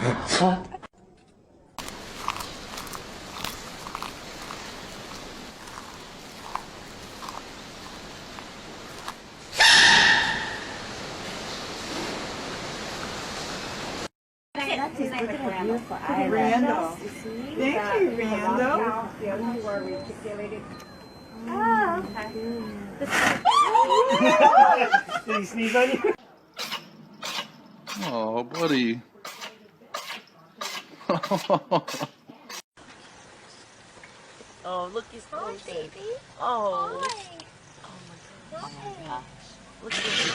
That's look at her beautiful eyes. Randall. Thank you, Randall. The other two are reticulated. Did he sneeze on you? Oh, buddy. Oh, look, he's close. Baby. Oh. Oh my gosh. Look at him.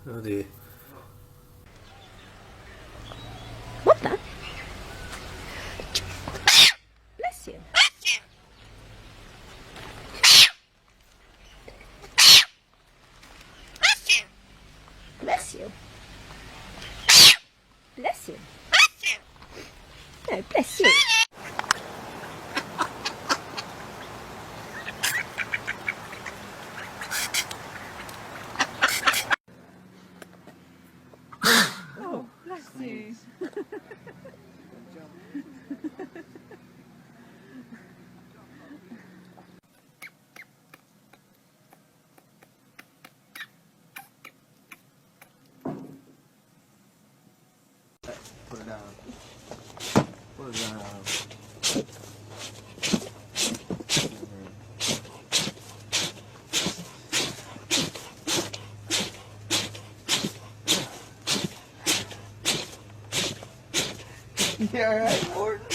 Oh dear. What the? Bless you. Bless you. Bless you. No, bless you. Oh, bless you. Put it down. Put it down. You alright, Morton?